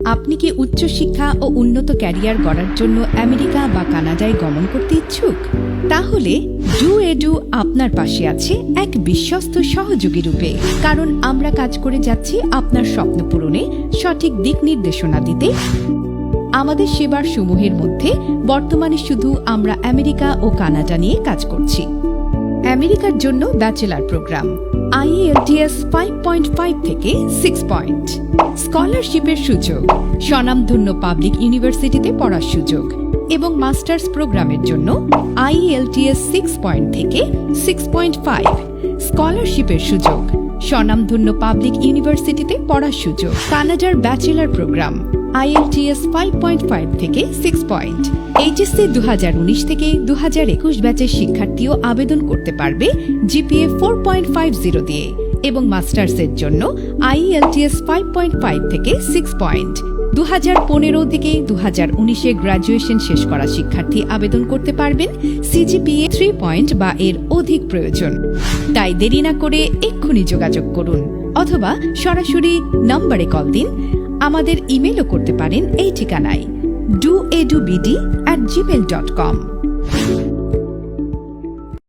আপনি কি উচ্চশিক্ষা ও উন্নত ক্যারিয়ার গড়ার জন্য আমেরিকা বা কানাডায় গমন করতে ইচ্ছুক? তাহলে ডু আপনার পাশে আছে এক বিশ্বস্ত সহযোগী রূপে, কারণ আমরা কাজ করে যাচ্ছি আপনার স্বপ্ন পূরণে সঠিক দিক নির্দেশনা দিতে। আমাদের সেবার সমূহের মধ্যে বর্তমানে শুধু আমরা আমেরিকা ও কানাডা নিয়ে কাজ করছি। আমেরিকার জন্য ব্যাচেলার প্রোগ্রাম IELTS 5.5 থেকে 6 পয়েন্ট, স্কলারশিপের সুযোগ, স্বনামধন্য পাবলিক ইউনিভার্সিটিতে পড়ার সুযোগ এবং মাস্টার্স প্রোগ্রামের জন্য IELTS 6 পয়েন্ট থেকে 6.5, স্কলারশিপের সুযোগ, স্বনামধন্য পাবলিক ইউনিভার্সিটিতে পড়ার সুযোগ। কানাডার ব্যাচেলার প্রোগ্রাম IELTS 5.5 থেকে 6 পয়েন্ট, HSC 2019 থেকে 2021 ব্যাচের শিক্ষার্থীও আবেদন করতে পারবে GPA 4.50 দিয়ে, এবং মাস্টার্সের জন্য IELTS 5.5 থেকে 6 পয়েন্ট, 2015 থেকে 2019 গ্রাজুয়েশন শেষ করা শিক্ষার্থী আবেদন করতে পারবেন CGPA 3 পয়েন্ট বা এর অধিক প্রয়োজন। তাই দেরি না করে এক্ষুনি যোগাযোগ করুন অথবা সরাসরি নম্বরে কল দিন। আমাদের ইমেলও করতে পারেন এই ঠিকানায় doedubd@gmail.com।